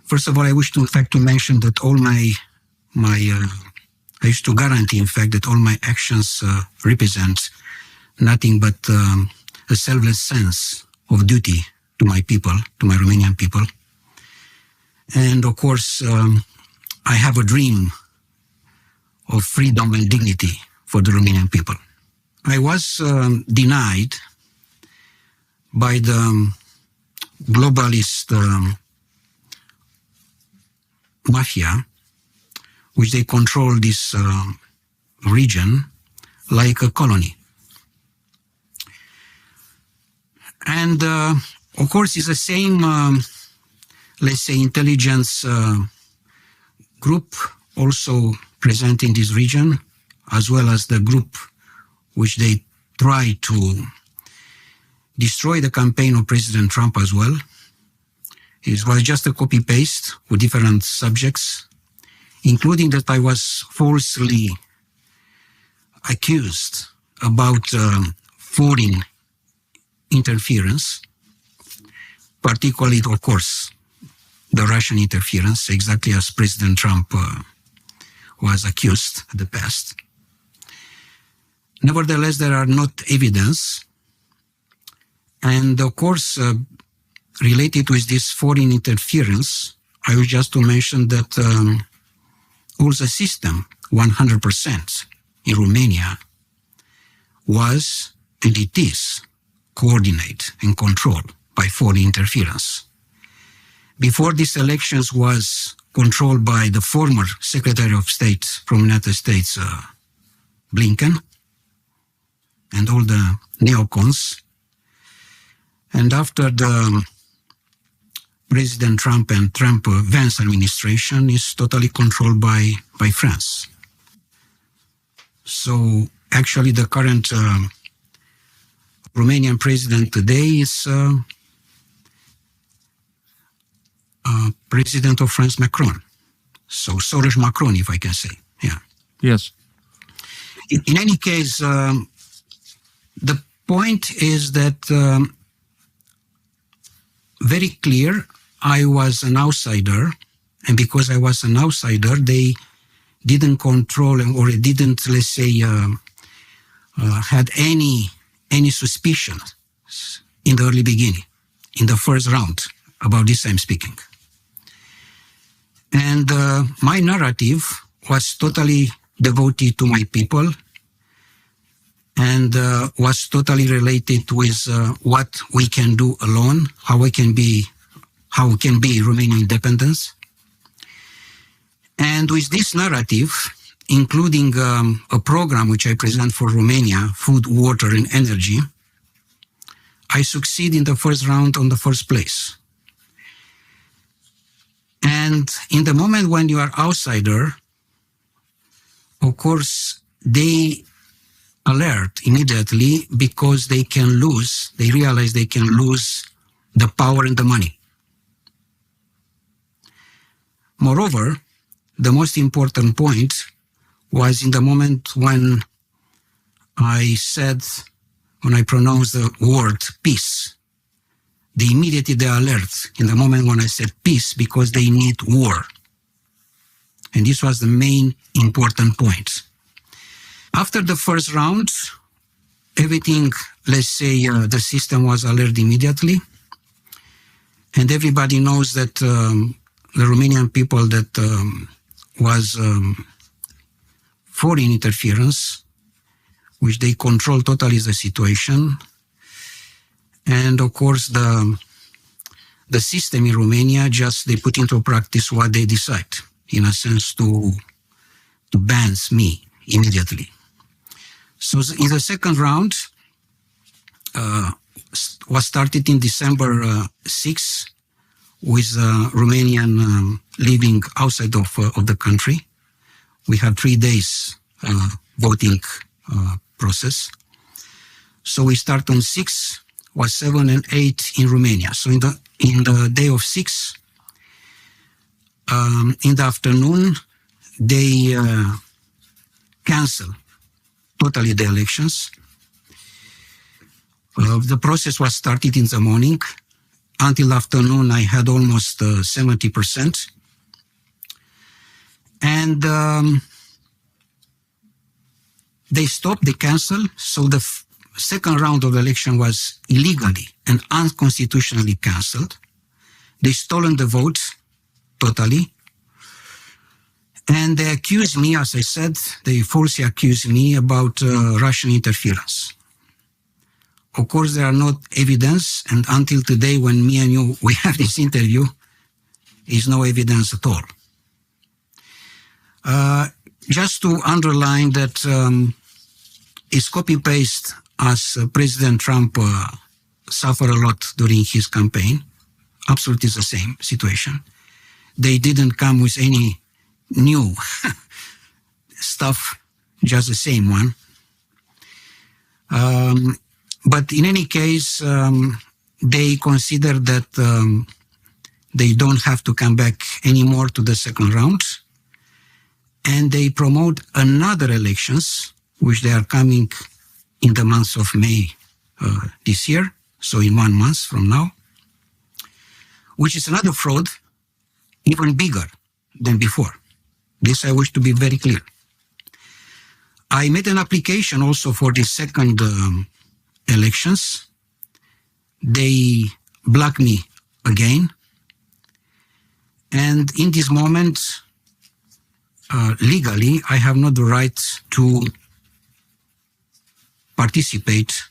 First of all, I wish to, in fact, to mention that all I wish to guarantee, in fact, that all my actions represent nothing but a selfless sense of duty to my people, to my Romanian people. And of course, I have a dream of freedom and dignity for the Romanian people. I was denied by the globalist mafia, which they control this region like a colony. And of course, it's the same, let's say, intelligence group also present in this region, as well as the group which they try to destroy the campaign of President Trump as well. It was just a copy-paste with different subjects, including that I was falsely accused about foreign interference, particularly, of course, the Russian interference, exactly as President Trump was accused in the past. Nevertheless, there are not evidence. And of course, related with this foreign interference, I would just to mention that all the system, 100% in Romania, was and it is coordinated and controlled by foreign interference. Before these elections was controlled by the former Secretary of State from the United States, Blinken, and all the neocons. And after the President Trump and Trump-Vance administration is totally controlled by France. So actually the current Romanian president today is President of France, Macron. So Soros Macron, if I can say. Yeah. Yes. In any case, the point is that very clear, I was an outsider, and because I was an outsider, they didn't control or didn't, let's say, had any suspicion in the early beginning, in the first round. About this I'm speaking. And my narrative was totally devoted to my people and was totally related with what we can do alone, how can be Romanian independence. And with this narrative, including a program which I present for Romania, food, water, and energy, I succeed in the first round on the first place. And in the moment when you are outsider, of course, they alert immediately because they realize they can lose the power and the money. Moreover, the most important point was in the moment when I pronounced the word peace. They immediately alert in the moment when I said peace because they need war. And this was the main important point. After the first round, everything, let's say, the system was alert immediately. And everybody knows that the Romanian people that was foreign interference, which they control totally the situation. And of course, the system in Romania, just they put into practice what they decide, in a sense to ban me immediately. So in the second round, was started in December 6, with Romanian living outside of the country. We had 3 days voting process. So we start on 6, was 7 and 8 in Romania. So in the day of 6, in the afternoon, they cancel totally the elections. The process was started in the morning, until afternoon, I had almost 70%. And they stopped, they canceled. So the second round of election was illegally and unconstitutionally canceled. They stolen the vote totally. And they accused me, as I said, they falsely accused me about Russian interference. Of course, there are no evidence, and until today, when me and you, we have this interview, is no evidence at all. Just to underline that it's copy-paste as President Trump suffered a lot during his campaign. Absolutely the same situation. They didn't come with any new stuff, just the same one. But in any case, they consider that they don't have to come back anymore to the second round. And they promote another elections, which they are coming in the month of May this year, so in 1 month from now, which is another fraud, even bigger than before. This I wish to be very clear. I made an application also for the second elections. They blocked me again. And in this moment, legally, I have not the right to participate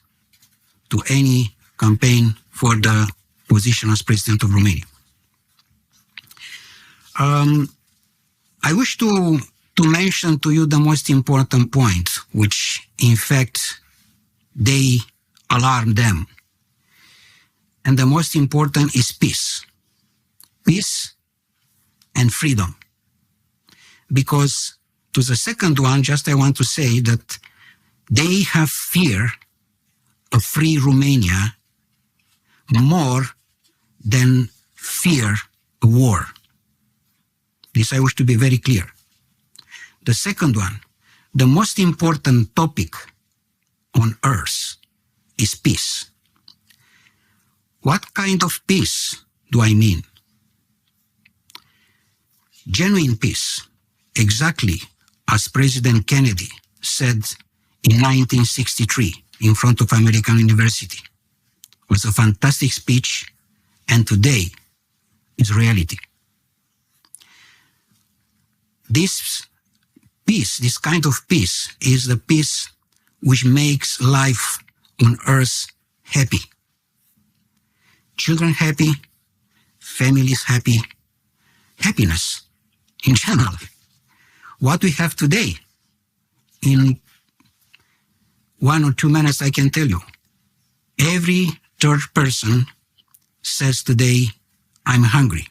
to any campaign for the position as President of Romania. I wish to mention to you the most important point, which in fact they alarm them. And the most important is peace. Peace and freedom. Because to the second one, just I want to say that they have fear of free Romania more than fear of war. This I wish to be very clear. The second one, the most important topic on earth is peace. What kind of peace do I mean? Genuine peace, exactly as President Kennedy said in 1963 in front of American University. It was a fantastic speech, and today is reality. This peace, this kind of peace, is the peace which makes life on earth happy. Children happy, families happy, happiness in general. What we have today, in 1 or 2 minutes I can tell you, every third person says today, I'm hungry.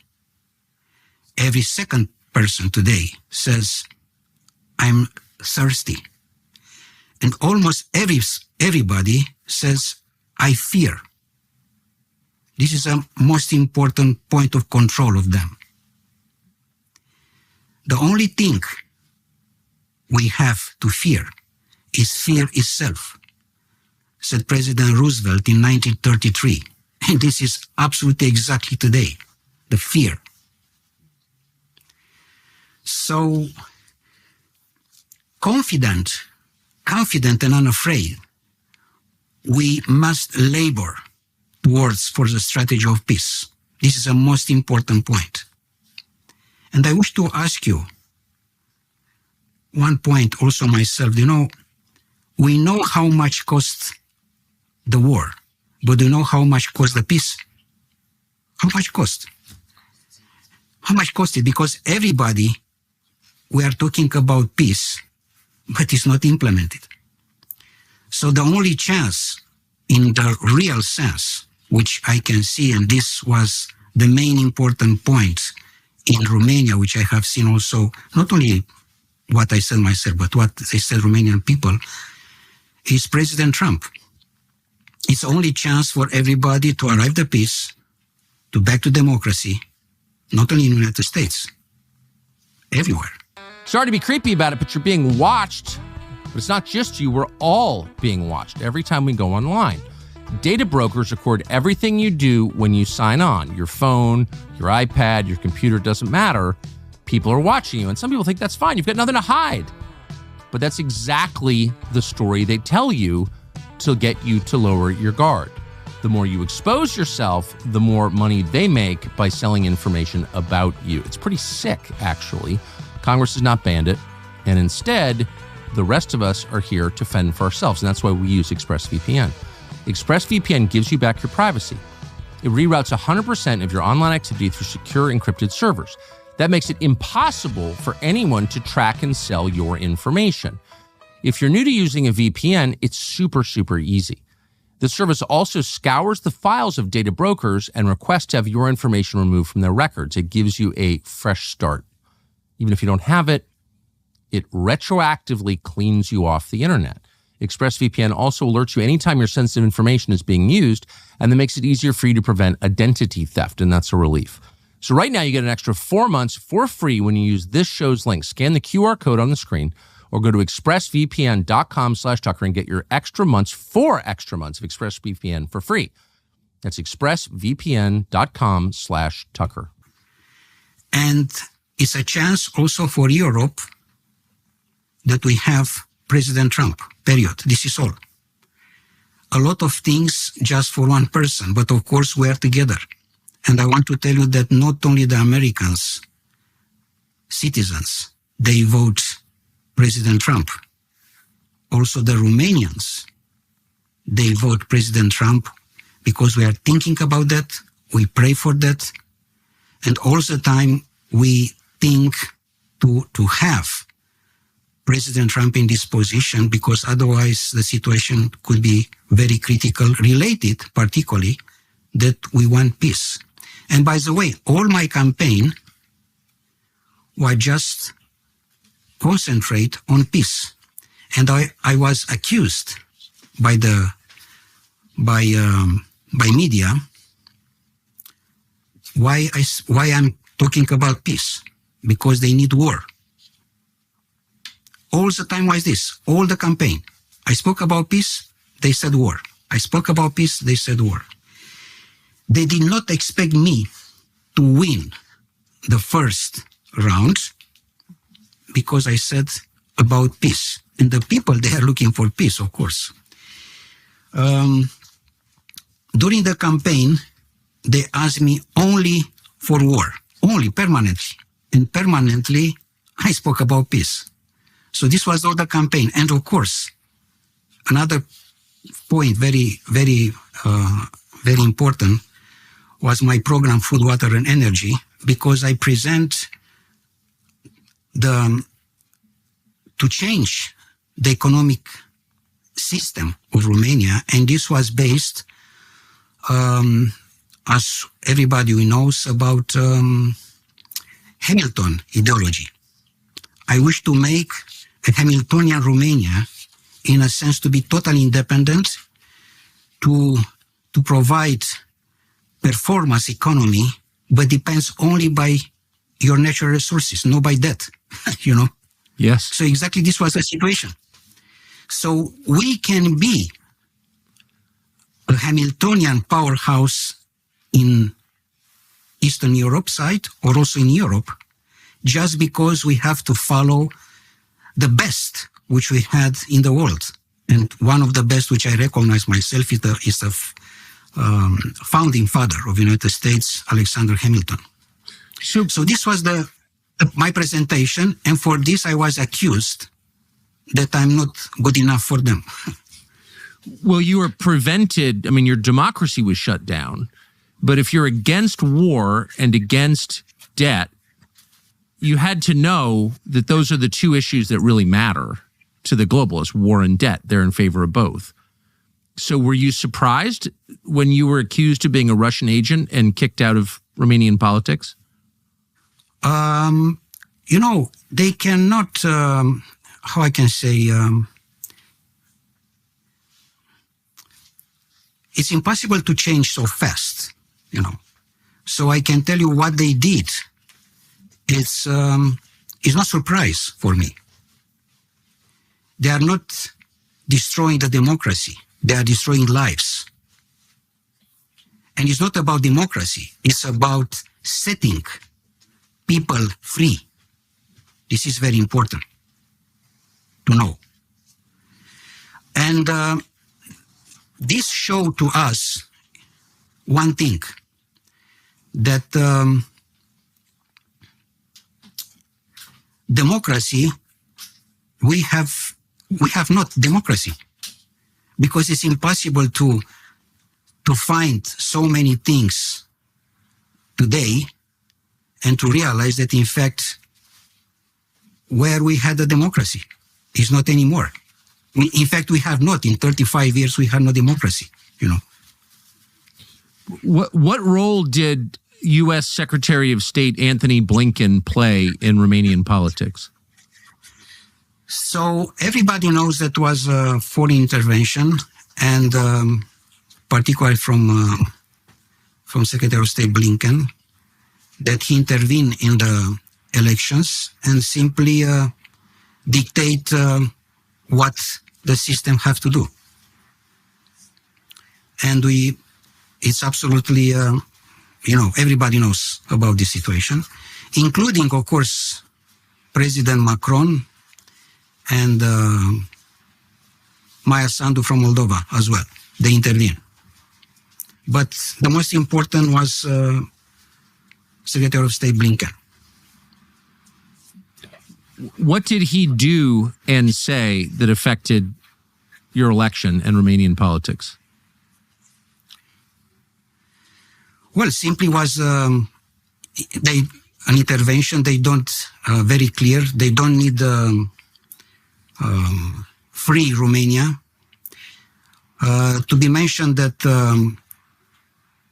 Every second person today says, I'm thirsty. And almost everybody says, I fear. This is a most important point of control of them. The only thing we have to fear is fear itself, said President Roosevelt in 1933. And this is absolutely exactly today, the fear. So, confident and unafraid, we must labor towards for the strategy of peace. This is a most important point. And I wish to ask you one point also myself. You know, we know how much costs the war, but do you know how much costs the peace? How much cost? How much cost it? Because everybody, we are talking about peace, but it's not implemented. So the only chance in the real sense, which I can see, and this was the main important point in Romania, which I have seen also, not only what I said myself, but what they said Romanian people, is President Trump. It's the only chance for everybody to arrive at peace, to back to democracy, not only in the United States, everywhere. Sorry to be creepy about it, but you're being watched. But it's not just you, we're all being watched every time we go online. Data brokers record everything you do when you sign on. Your phone, your iPad, your computer, doesn't matter. People are watching you, and some people think that's fine. You've got nothing to hide. But that's exactly the story they tell you to get you to lower your guard. The more you expose yourself, the more money they make by selling information about you. It's pretty sick, actually. Congress has not banned it, and instead, the rest of us are here to fend for ourselves, and that's why we use ExpressVPN. ExpressVPN gives you back your privacy. It reroutes 100% of your online activity through secure encrypted servers. That makes it impossible for anyone to track and sell your information. If you're new to using a VPN, it's super, super easy. The service also scours the files of data brokers and requests to have your information removed from their records. It gives you a fresh start. Even if you don't have it, it retroactively cleans you off the internet. ExpressVPN also alerts you anytime your sensitive information is being used, and that makes it easier for you to prevent identity theft, and that's a relief. So right now, you get an extra 4 months for free when you use this show's link. Scan the QR code on the screen or go to expressvpn.com/Tucker and get your extra months, 4 extra months of ExpressVPN for free. That's expressvpn.com/Tucker. And it's a chance also for Europe that we have President Trump, period. This is all. A lot of things just for one person, but of course we are together. And I want to tell you that not only the Americans, citizens, they vote President Trump. Also the Romanians, they vote President Trump because we are thinking about that, we pray for that, and all the time we think to have President Trump in this position, because otherwise the situation could be very critical, related particularly that we want peace. And by the way, all my campaign was just concentrate on peace. And I was accused by media why I'm talking about peace, because they need war. All the time was this, all the campaign. I spoke about peace, they said war. I spoke about peace, they said war. They did not expect me to win the first round because I said about peace. And the people, they are looking for peace, of course. During the campaign, they asked me only for war, only permanently. And permanently, I spoke about peace. So this was all the campaign. And of course, another point, very, very, very important, was my program, Food, Water, and Energy, because I present to change the economic system of Romania, and this was based, as everybody knows, about Hamilton ideology. I wish to make a Hamiltonian Romania, in a sense, to be totally independent, to provide performance economy, but depends only by your natural resources, not by debt, you know? Yes. So exactly this was the situation. So we can be a Hamiltonian powerhouse in Eastern Europe side, or also in Europe, just because we have to follow the best which we had in the world. And one of the best which I recognize myself is the founding father of the United States, Alexander Hamilton. So this was my presentation, and for this I was accused that I'm not good enough for them. Well, you were prevented, I mean, your democracy was shut down, but if you're against war and against debt, you had to know that those are the two issues that really matter to the globalists, war and debt. They're in favor of both. So were you surprised when you were accused of being a Russian agent and kicked out of Romanian politics? You know, they cannot, how I can say, it's impossible to change so fast, you know. So I can tell you what they did. It's not surprise for me. They are not destroying the democracy. They are destroying lives. And it's not about democracy. It's about setting people free. This is very important to know. And this showed to us one thing, that democracy, we have not democracy, because it's impossible to find so many things today and to realize that, in fact, where we had a democracy is not anymore. In fact, we have not. In 35 years, we had no democracy, you know. What role did U.S. Secretary of State Antony Blinken play in Romanian politics? So everybody knows that was a foreign intervention, and particularly from Secretary of State Blinken, that he intervened in the elections and simply dictate what the system have to do. And it's absolutely, everybody knows about this situation, including, of course, President Macron and Maia Sandu from Moldova as well. They intervened. But the most important was Secretary of State Blinken. What did he do and say that affected your election and Romanian politics? Well, simply was an intervention. They don't, very clear, they don't need free Romania. To be mentioned that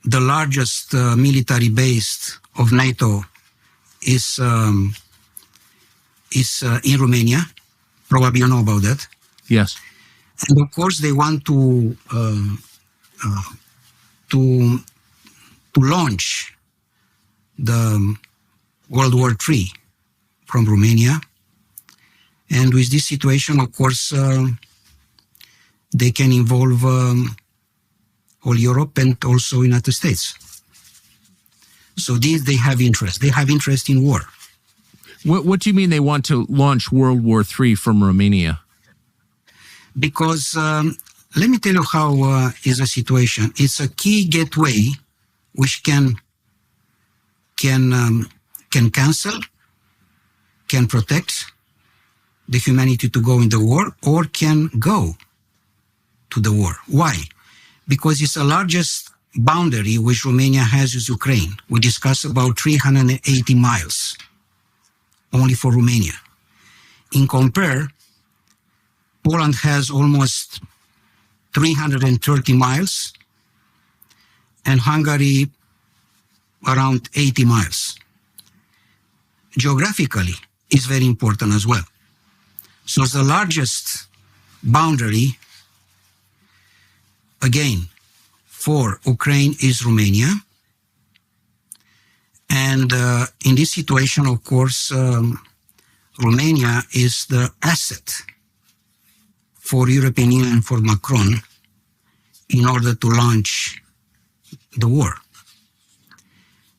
the largest military base of NATO is in Romania. Probably you know about that. Yes. And of course, they want to launch the World War III from Romania. And with this situation, of course, they can involve all Europe and also United States. So they have interest. They have interest in war. What do you mean they want to launch World War III from Romania? Because let me tell you how is the situation. It's a key gateway which can cancel, can protect the humanity to go in the war, or can go to the war. Why? Because it's the largest boundary which Romania has with Ukraine. We discuss about 380 miles only for Romania. In compare, Poland has almost 330 miles and Hungary around 80 miles. Geographically, it's very important as well. So the largest boundary, again, for Ukraine is Romania. And in this situation, of course, Romania is the asset for European Union, for Macron, in order to launch the war.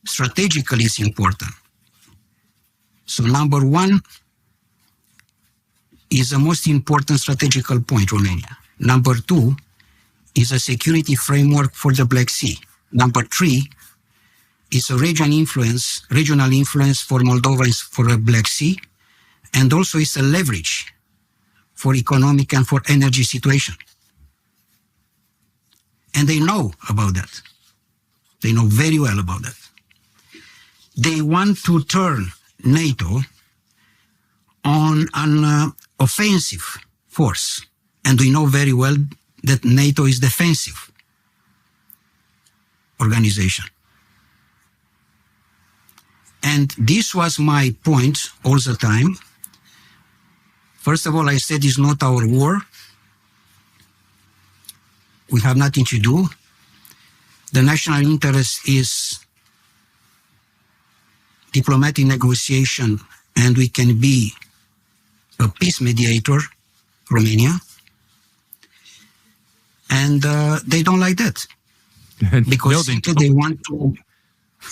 Strategically, it's important. So number one is the most important strategical point, Romania. Number two is a security framework for the Black Sea. Number three is a regional influence for Moldova for the Black Sea, and also it's a leverage for economic and for energy situation. And they know about that. They know very well about that. They want to turn NATO on an offensive force. And we know very well that NATO is defensive organization. And this was my point all the time. First of all, I said it's not our war. We have nothing to do. The national interest is diplomatic negotiation, and we can be a peace mediator, Romania. And they don't like that. Because they want to,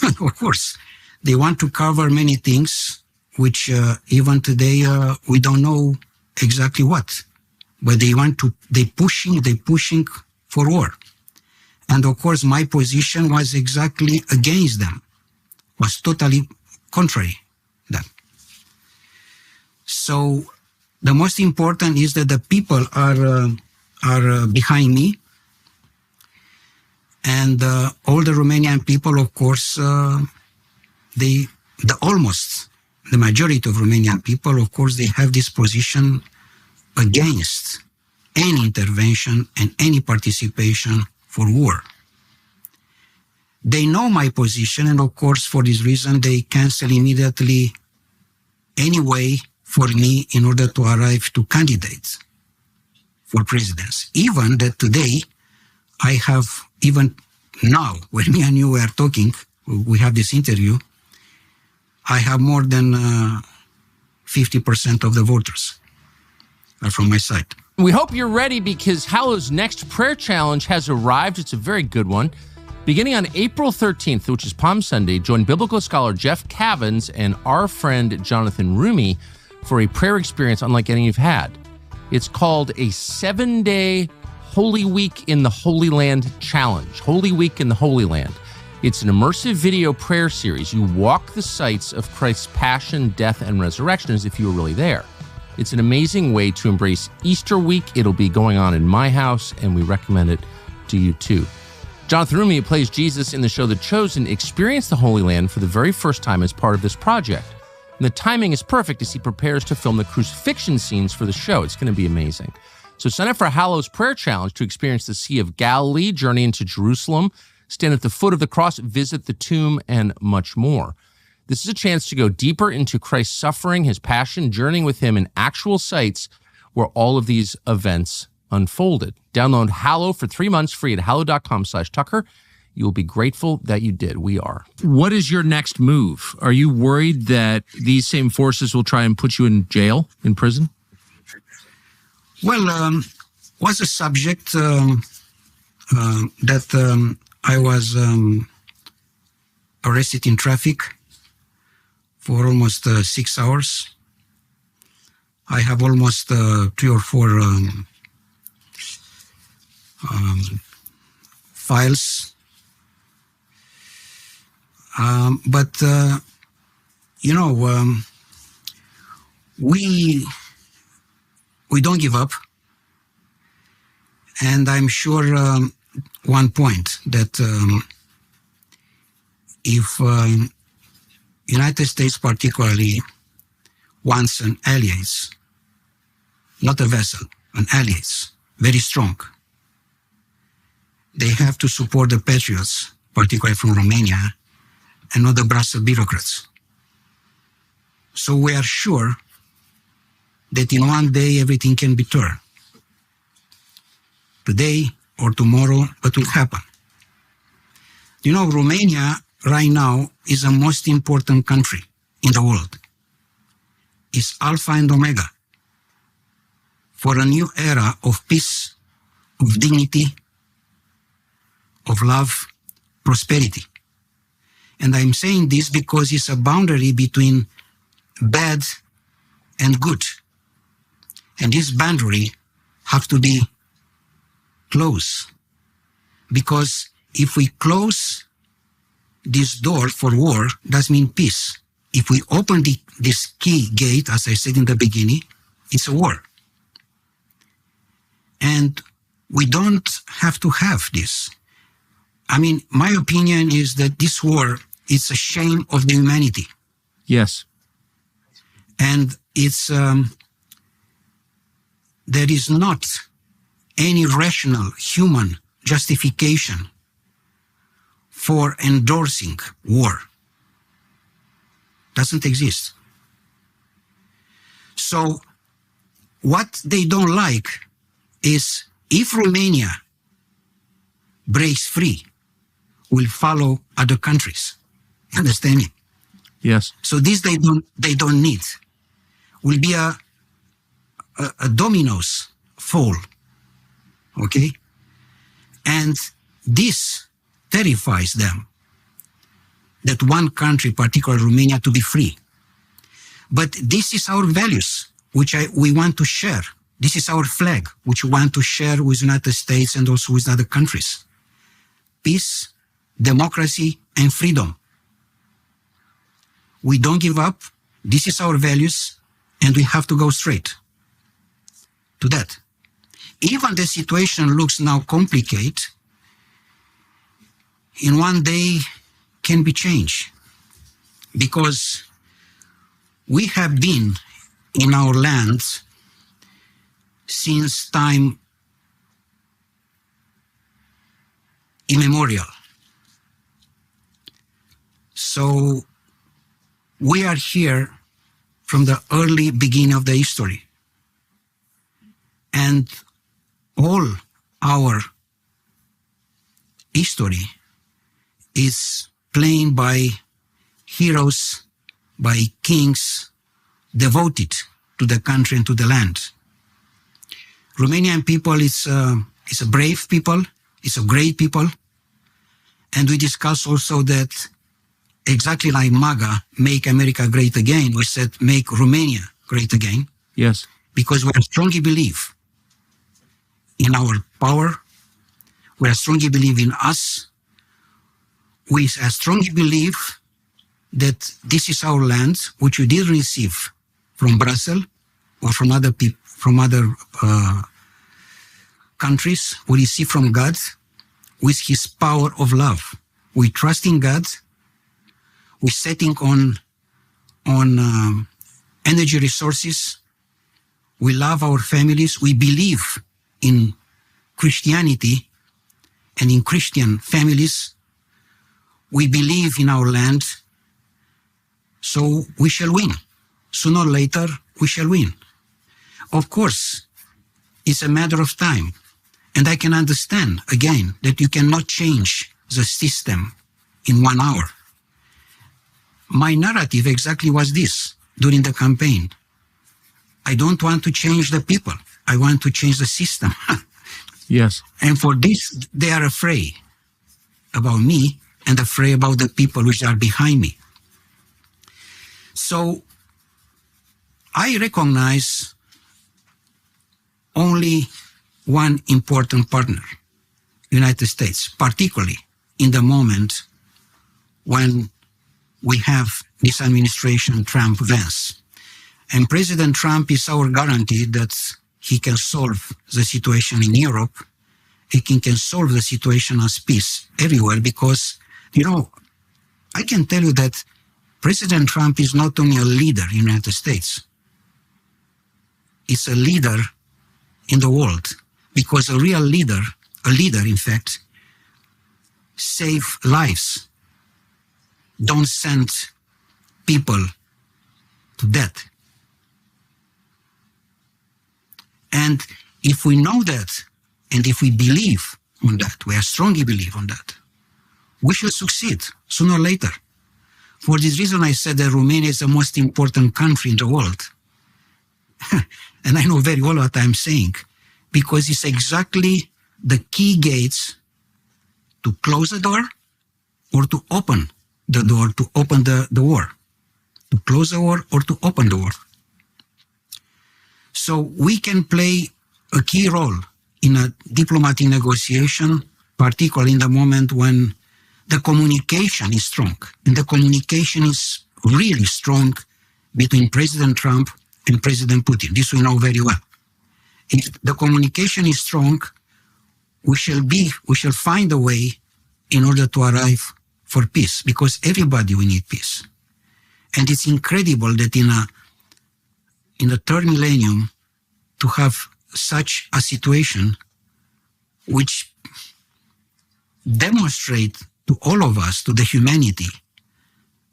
of course, they want to cover many things, which even today we don't know exactly what. But they're pushing for war. And of course, my position was exactly against them, was totally contrary to them. So the most important is that the people are behind me. And all the Romanian people, of course, the majority of Romanian people, of course, they have this position against any intervention and any participation for war. They know my position, and of course, for this reason, they cancel immediately any way for me in order to arrive to candidate for presidency. Even that today, I have, even now, when me and you are talking, we have this interview, I have more than 50% of the voters are from my side. We hope you're ready because Hallow's next prayer challenge has arrived. It's a very good one. Beginning on April 13th, which is Palm Sunday, join biblical scholar Jeff Cavins and our friend Jonathan Rumi for a prayer experience unlike any you've had. It's called a 7-day Holy Week in the Holy Land challenge. Holy Week in the Holy Land. It's an immersive video prayer series. You walk the sites of Christ's passion, death, and resurrection as if you were really there. It's an amazing way to embrace Easter week. It'll be going on in my house, and we recommend it to you too. Jonathan Rumi, who plays Jesus in the show The Chosen, experienced the Holy Land for the very first time as part of this project. And the timing is perfect as he prepares to film the crucifixion scenes for the show. It's going to be amazing. So sign up for Hallow's Prayer Challenge to experience the Sea of Galilee, journey into Jerusalem, stand at the foot of the cross, visit the tomb, and much more. This is a chance to go deeper into Christ's suffering, his passion, journeying with him in actual sites where all of these events unfolded. Download Hallow for 3 months free at hallow.com/Tucker. You will be grateful that you did. We are. What is your next move? Are you worried that these same forces will try and put you in jail, in prison? Well, was a subject that I was arrested in traffic for almost 6 hours. I have almost 3 or 4 files. But we don't give up. And I'm sure one point that if United States particularly wants an allies, not a vessel, an allies, very strong, they have to support the patriots, particularly from Romania, and not the Brussels bureaucrats. So we are sure that in one day everything can be turned. Today or tomorrow, what will happen? Romania right now is the most important country in the world. It's Alpha and Omega for a new era of peace, of dignity, of love, prosperity. And I'm saying this because it's a boundary between bad and good. And this boundary has to be closed. Because if we close this door for war, that means peace. If we open this key gate, as I said in the beginning, it's a war. And we don't have to have this. My opinion is that this war is a shame of the humanity. Yes. And it's there is not any rational human justification for endorsing war. Doesn't exist. So what they don't like is if Romania breaks free, will follow other countries. Understand me? Yes. So this they don't need. Will be a dominoes fall. Okay? And this terrifies them that one country, particularly Romania, to be free. But this is our values, which we want to share. This is our flag, which we want to share with the United States and also with other countries. Peace, democracy, and freedom. We don't give up. This is our values, and we have to go straight to that. Even the situation looks now complicated, in one day can be changed, because we have been in our land since time immemorial. So we are here from the early beginning of the history. And all our history is played by heroes, by kings devoted to the country and to the land. Romanian people is a brave people, it's a great people. And we discussed also that exactly like MAGA, Make America Great Again, we said make Romania great again. Yes. Because we strongly believe in our power, we strongly believe in us, we strongly believe that this is our land, which we didn't receive from Brussels or from other people, from other countries. We receive from God with His power of love. We trust in God. We're setting on energy resources. We love our families. We believe in Christianity and in Christian families. We believe in our land. So we shall win. Sooner or later, we shall win. Of course, it's a matter of time. And I can understand, again, that you cannot change the system in 1 hour. My narrative exactly was this during the campaign. I don't want to change the people. I want to change the system. Yes. And for this, they are afraid about me and afraid about the people which are behind me. So I recognize only one important partner, United States, particularly in the moment when we have this administration Trump-Vance. And President Trump is our guarantee that he can solve the situation in Europe. He can solve the situation as peace everywhere because, I can tell you that President Trump is not only a leader in the United States, it's a leader in the world, because a real leader, in fact, save lives, don't send people to death. And if we know that, and if we believe on that, we strongly believe on that, we shall succeed sooner or later. For this reason, I said that Romania is the most important country in the world. And I know very well what I'm saying, because it's exactly the key gates to close the door or to open the door, to open the war, to close the war or to open the war. So we can play a key role in a diplomatic negotiation, particularly in the moment when the communication is strong. And the communication is really strong between President Trump and President Putin. This we know very well. If the communication is strong, we shall find a way in order to arrive for peace, because everybody will need peace. And it's incredible that in the third millennium to have such a situation which demonstrate to all of us, to the humanity,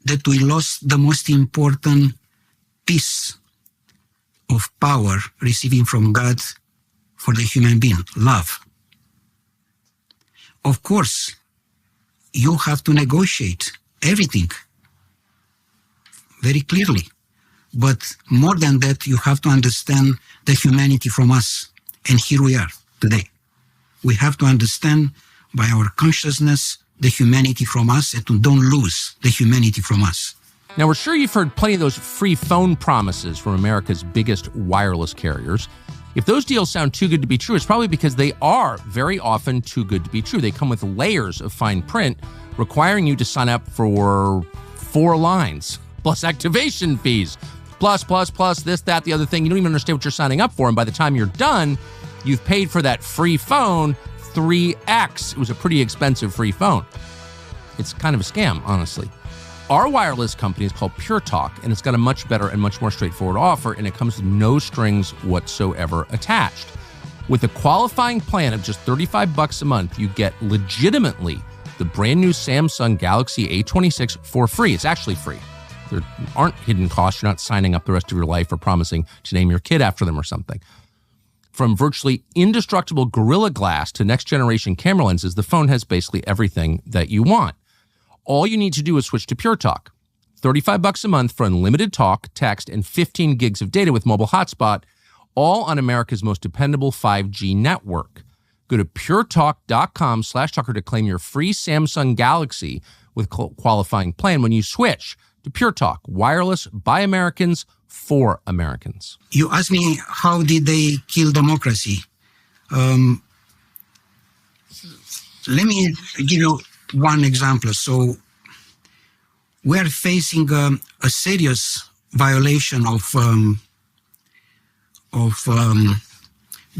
that we lost the most important piece of power receiving from God for the human being, love. Of course, you have to negotiate everything very clearly. But more than that, you have to understand the humanity from us. And here we are today. We have to understand by our consciousness, the humanity from us and to don't lose the humanity from us. Now, we're sure you've heard plenty of those free phone promises from America's biggest wireless carriers. If those deals sound too good to be true, it's probably because they are very often too good to be true. They come with layers of fine print requiring you to sign up for 4 lines, plus activation fees, plus, this, that, the other thing. You don't even understand what you're signing up for. And by the time you're done, you've paid for that free phone 3x. It was a pretty expensive free phone. It's kind of a scam, honestly. Our wireless company is called Pure Talk, and it's got a much better and much more straightforward offer, and it comes with no strings whatsoever attached. With a qualifying plan of just $35 a month, you get legitimately the brand new Samsung Galaxy A26 for free. It's actually free. There aren't hidden costs. You're not signing up the rest of your life or promising to name your kid after them or something. From virtually indestructible Gorilla Glass to next-generation camera lenses, the phone has basically everything that you want. All you need to do is switch to Pure Talk. $35 a month for unlimited talk, text, and 15 gigs of data with mobile hotspot, all on America's most dependable 5G network. Go to puretalk.com/talker to claim your free Samsung Galaxy with qualifying plan when you switch to Pure Talk, wireless by Americans for Americans. You asked me, how did they kill democracy? Let me give you one example. So we are facing a serious violation of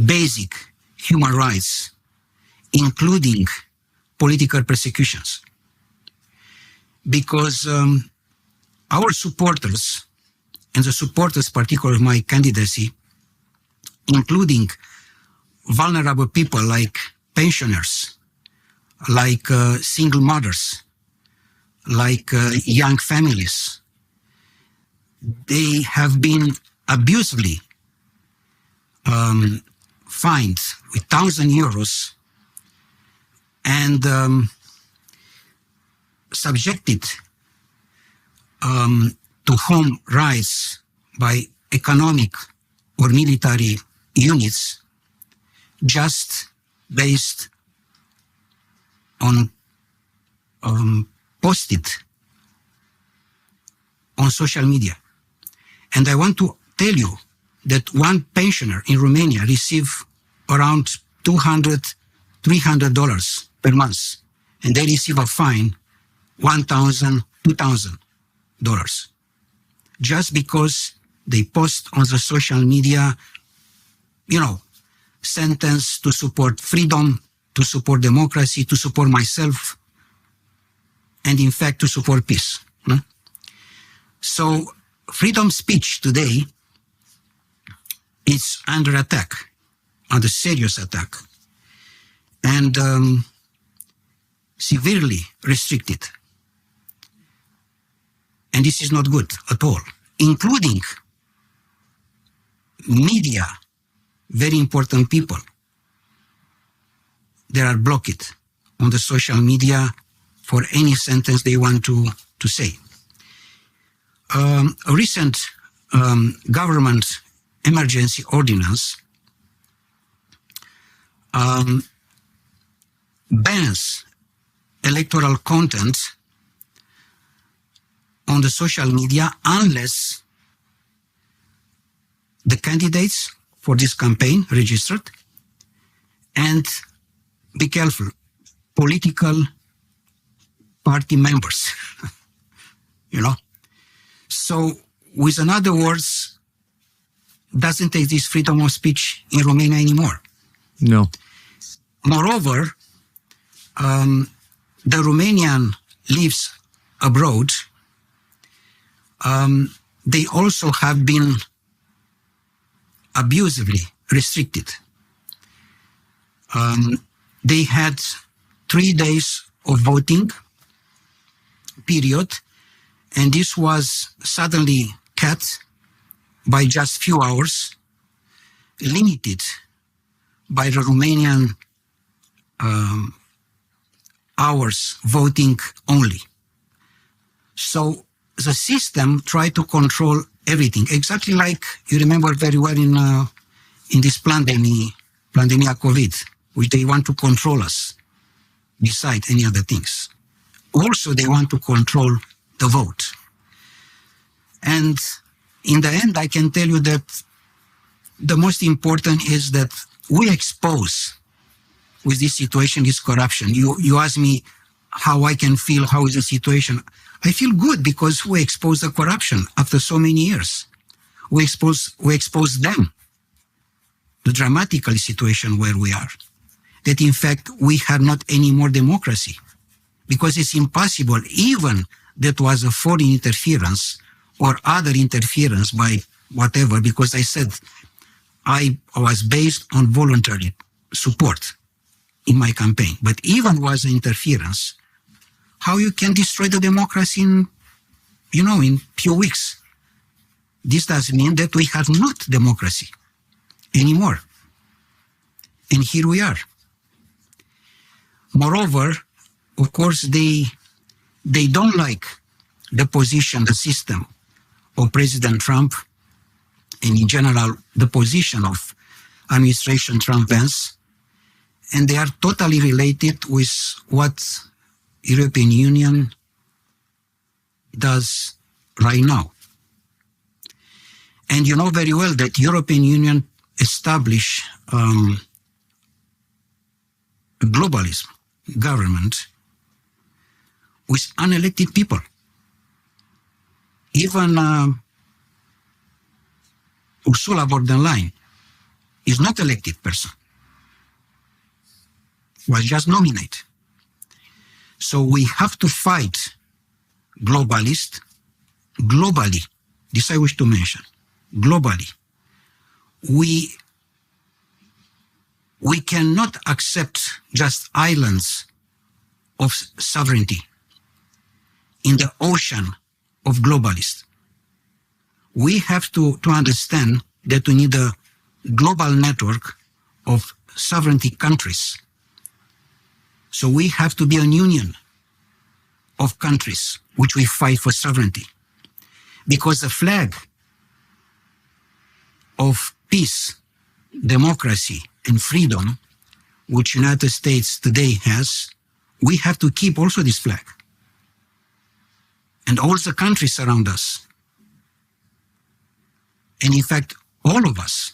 basic human rights, including political persecutions. Because our supporters, and the supporters particularly of my candidacy, including vulnerable people like pensioners, like single mothers, like young families, they have been abusively fined with €1,000 and subjected to home raids by economic or military units just based on posted on social media. And I want to tell you that one pensioner in Romania received around $200, $300 per month, and they receive a fine $1,000, $2,000, just because they post on the social media, sentence to support freedom, to support democracy, to support myself, and in fact to support peace. So freedom of speech today is under attack, under serious attack, and severely restricted. And this is not good at all, including media, very important people. They are blocked on the social media for any sentence they want to say. A recent government emergency ordinance bans electoral content on the social media unless the candidates for this campaign registered, and be careful, political party members, So, with another words, doesn't exist freedom of speech in Romania anymore. No. Moreover, the Romanian lives abroad. They also have been abusively restricted. They had 3 days of voting period, and this was suddenly cut by just few hours, limited by the Romanian hours voting only. So the system tried to control everything, exactly like you remember very well in this pandemia COVID, which they want to control us. beside any other things. Also, they want to control the vote. And in the end, I can tell you that the most important is that we expose with this situation is corruption. You ask me how I can feel, how is the situation? I feel good because we expose the corruption after so many years. We expose them, the dramatical situation where we are, that in fact we have not any more democracy, because it's impossible, even that was a foreign interference or other interference by whatever, because I said I was based on voluntary support in my campaign, but even was an interference, how you can destroy the democracy in few weeks. This does mean that we have not democracy anymore. And here we are. Moreover, of course, they don't like the position, the system of President Trump, and in general, the position of administration Trump-Vance, and they are totally related with what European Union does right now. And you know very well that European Union established a globalism government with unelected people. Even Ursula von der Leyen is not elected person, was just nominated. So we have to fight globally. This I wish to mention. Globally, we cannot accept just islands of sovereignty in the ocean of globalists. We have to understand that we need a global network of sovereignty countries. So we have to be a union of countries which we fight for sovereignty. Because the flag of peace, democracy, and freedom, which United States today has, we have to keep also this flag. And all the countries around us. And in fact, all of us,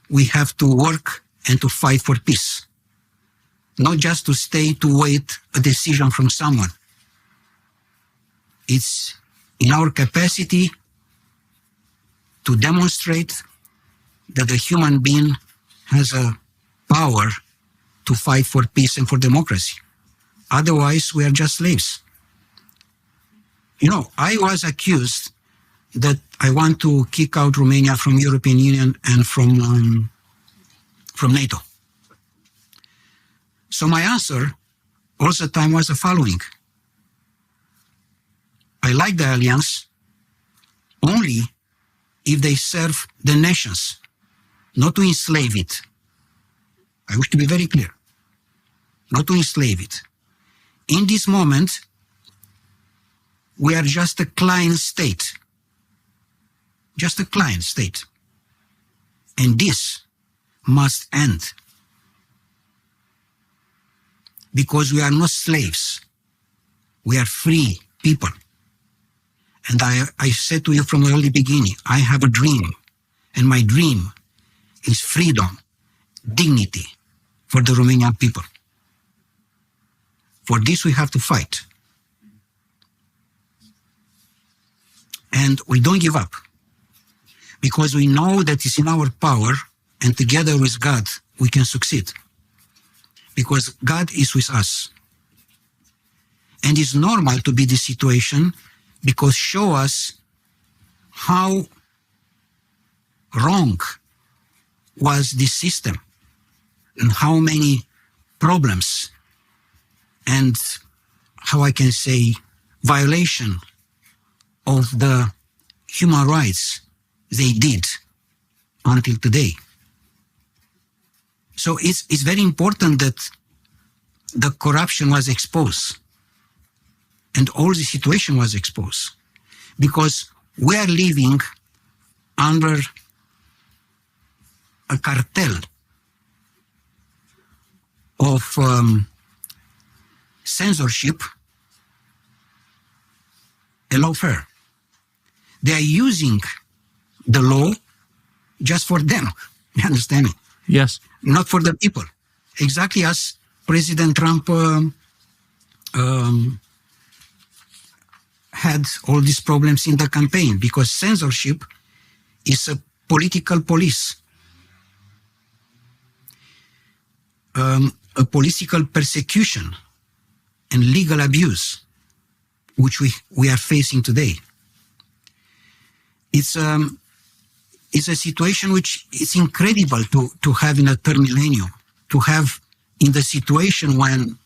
we have to work and to fight for peace. Not just to stay to wait a decision from someone. It's in our capacity to demonstrate that the human being has a power to fight for peace and for democracy. Otherwise, we are just slaves. I was accused that I want to kick out Romania from European Union and from NATO. So my answer all the time was the following. I like the alliance only if they serve the nations, not to enslave it. I wish to be very clear. Not to enslave it. In this moment, we are just a client state. Just a client state. And this must end. Because we are not slaves. We are free people. And I said to you from the early beginning, I have a dream. And my dream is freedom, dignity for the Romanian people. For this we have to fight. And we don't give up. Because we know that it's in our power, and together with God, we can succeed. Because God is with us. And it's normal to be this situation, because show us how wrong was this system and how many problems and how I can say violation of the human rights they did until today. So it's very important that the corruption was exposed and all the situation was exposed, because we are living under a cartel of censorship a lawfare. They are using the law just for them. You understand me? Yes. Not for the people. Exactly as President Trump had all these problems in the campaign, because censorship is a political police. A political persecution and legal abuse, which we are facing today. It's a situation which is incredible to have in a third millennium, to have in the situation when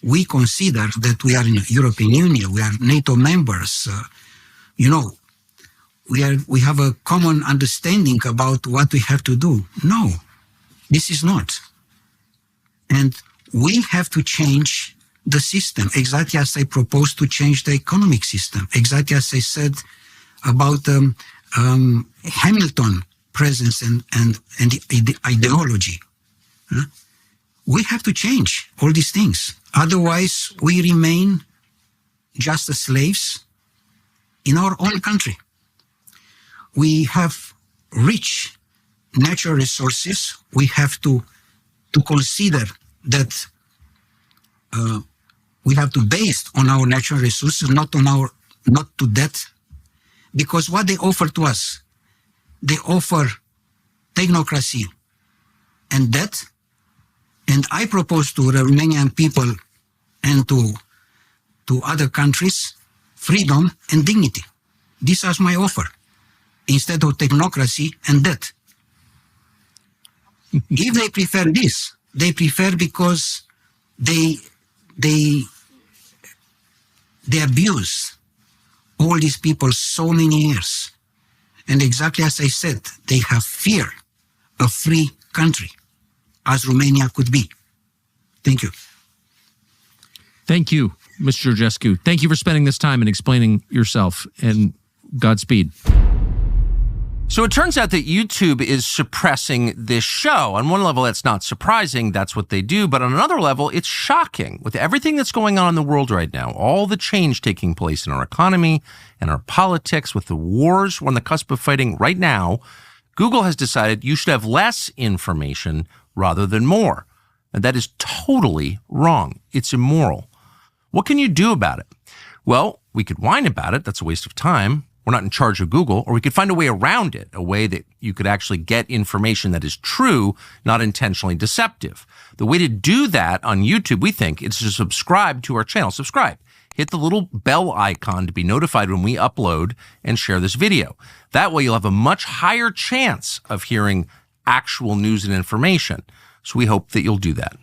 we consider that we are in the European Union, we are NATO members, we have a common understanding about what we have to do. No, this is not. And we have to change the system, exactly as I proposed to change the economic system, exactly as I said about Hamilton presence and the ideology. We have to change all these things. Otherwise, we remain just as slaves in our own country. We have rich natural resources. We have to consider that we have to base on our natural resources, not to debt. Because what they offer to us, they offer technocracy and debt. And I propose to the Romanian people and to other countries freedom and dignity. This is my offer, instead of technocracy and debt. If they prefer this, they prefer because they abuse all these people so many years. And exactly as I said, they have fear of free country, as Romania could be. Thank you. Thank you, Mr. Georgescu. Thank you for spending this time and explaining yourself, and Godspeed. So it turns out that YouTube is suppressing this show. On one level, that's not surprising. That's what they do. But on another level, it's shocking. With everything that's going on in the world right now, all the change taking place in our economy and our politics, with the wars we're on the cusp of fighting right now, Google has decided you should have less information rather than more. And that is totally wrong. It's immoral. What can you do about it? Well, we could whine about it. That's a waste of time. We're not in charge of Google. Or we could find a way around it, a way that you could actually get information that is true, not intentionally deceptive. The way to do that on YouTube, we think, is to subscribe to our channel. Subscribe. Hit the little bell icon to be notified when we upload and share this video. That way you'll have a much higher chance of hearing actual news and information. So we hope that you'll do that.